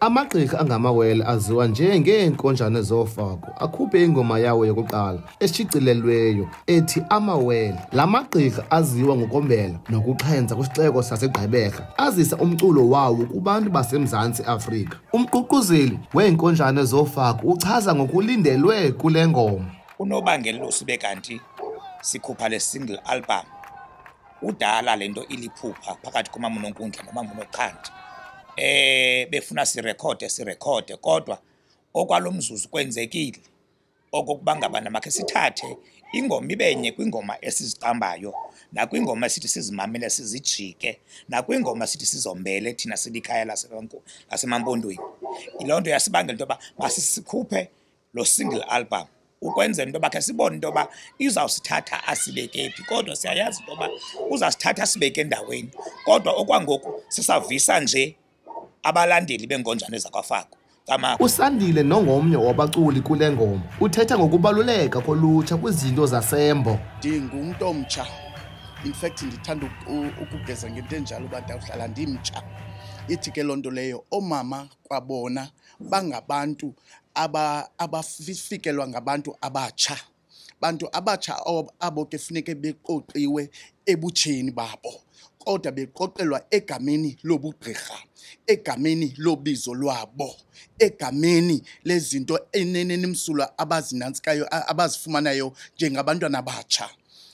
Amagqirha angamawele aziwa njengeenkonjane zoofaku akhuphe ingoma yawo yokuqala eshicilelweyo ethi AMAWELE. La magqirha aziwa ngokombela nokuxhenza kwisixeko saseGqeberha azisa umculo wawo kubantu baseMzantsi Afrika. Umququzeli weenkonjane zoofaku uchaza ngokulindelwe kule ngoma. Unobangela losibe kanti sikhupha le single album udala lento iliphupha phakathi komamunonkundla nomamunoqhandi. Befuna sirekhode kodwa okwalomzuzu kwenzekile okokuba ngabana makhe sithathe ingoma ibenye kwingoma esiziqambayo nakwingoma esithi sizimamele sizijike nakwingoma esithi sizombele thina silikhaya lasemampondweni. Ilonto yasibangela into yoba masisikhuphe lo single album ukwenzela into yoba khe sibone into yoba izawusithatha asibeke phi, kodwa siyayazi into yoba uzasithatha asibeke endaweni, kodwa okwangoku sisavisa nje abalandeli benkonjane zakwaFaku. USandile nongomnye wabaculi kule ngoma uthetha ngokubaluleka kolutsha kwizinto zasembo. Ndingumuntu omtsha, in fact ndithanda ukugeza ngento enjalo uba ndawuhlala ndimtsha. Ithi ke lonto leyo omama kwabona bangabantu abafikelwa ngabantu abatsha. Bantu abatsha abo ke funeke beqoqiwe ebutsheni babo, kodwa beqoqelwa egameni lobugqirha, egameni lobizo lwabo, egameni lezinto enenimsulwa abazinantsikayo abazifumanayo njengabantwana abatsha.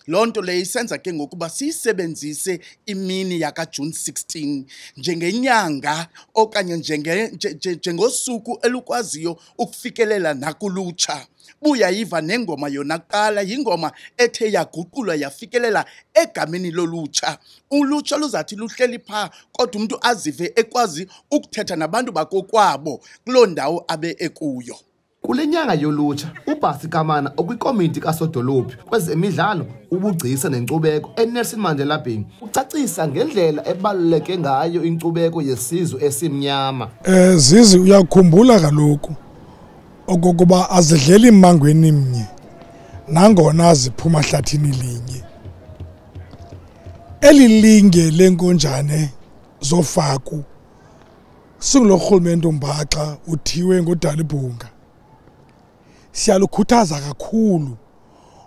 Lonto le isenza ke ngokuba siyisebenzise imini yaka June 16 njengenyanga okanye njengosuku elukwaziyo ukufikelela nakulutsha. Buyayiva nengoma yona kuqala yingoma ethe yaguqulwa yafikelela egameni lolutsha. Ulutsha luzathi luhleli pha kodwa umuntu azive ekwazi ukuthetha nabantu bakokwabo kuloo ndawo abe ekuyo. Kule nyanga yolutsha, uBhasi Kamana okwikomiti kasodolophi kwezemidlalo, ubugcisa nenkcubeko eNelson Mandela Bay ucacisa ngendlela ebaluleke ngayo inkcubeko yesizwe esimnyama. Zizi uyakhumbula kaloku okokuba azidleli imangweni mnye nangona ziphuma hlathini linye. Eli linge lenkonjane zoofaku singulo rhulumente umbaxa uthiwe nguDalibhunga. Siyalukhuthaza kakhulu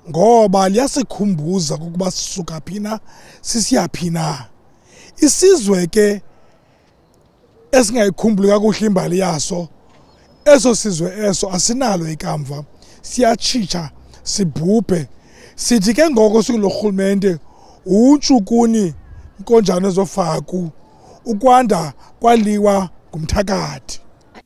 ngoba liyasikhumbuza ukuba sisuka phi na sisiyaphi na. Isizwe ke esingayikhumbuli kakuhle imbali yaso, eso sizwe eso asinalo ikamva, siyatshitsha sibhubhe. Sithi ke ngoko singulo rhulumente utshukuni inkonjane zoofaku ukwanda kwaliwa ngumthakathi.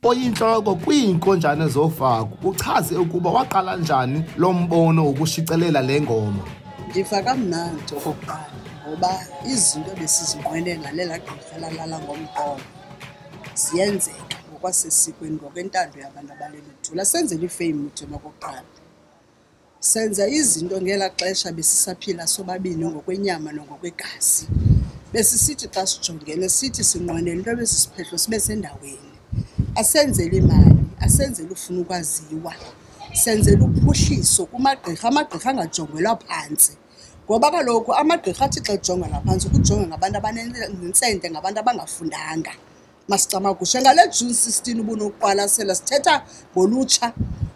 Oyinhloko kwiinkonjane zoofaku uchaze ukuba waqala njani lo mbono wokushicelela le ngoma. Ndiva kamnandi okokuqala ngoba izinto besizinqwenela lela gqirha lalala ngomqolo ziyenzeka ngokwasesikweni ngokwentando yabantu abalelithula. Senzela ifame thina okokuqala, senza izinto ngela xesha besisaphila sobabini ngokwenyama nongokwegazi. Besisithi xa sijongene sithi sinqwenela into ebesisiphehlo sibe sendaweni. Asenzele imali, asenzele ufuna ukwaziwa, senzele uphuhliso kumagqirha. Amagqirha angajongelwa phantsi ngoba kaloku amagqirha athi xa ejongwa phantsi kujongwa ngabantu abanentsente, ngabantu abangafundanga. Masicamagushe ngale June 16 ubunokuqwalasela sithetha ngolutsha.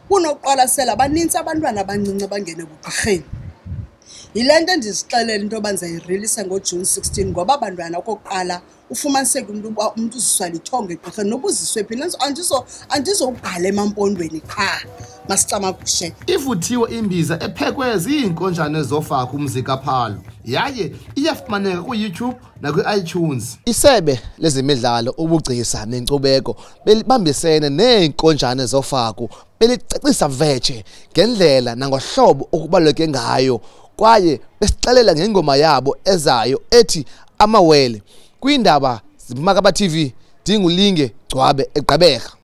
Bunokuqwalasela abanintsi abantwana abancinci abangene ebugqirheni. Yile nto ndizixelela into yoba ndizayirelisa ngoJune 16 ngoba abantwana okokuqala ufumaniseke umntu uziswa lithonga egqirheni noba uziswe phi andizobhala emampondweni qha. Masicamagushe Ivuthiwe imbiza ephekwe ziinkonjane zoofaku umzikaphalo yaye iyafumaneka kuYouTube nakwi-iTunes. Isebe lezemidlalo, ubugcisa nenkcubeko belibambisene neenkonjane zoofaku belicacisa vetshe ngendlela nangohlobo okubaluleke ngayo kwaye besixelela ngengoma yabo ezayo ethi AMAWELE. Kwiindaba zeMpumakapa TV, ndingulinge Gcwabe eGqeberha.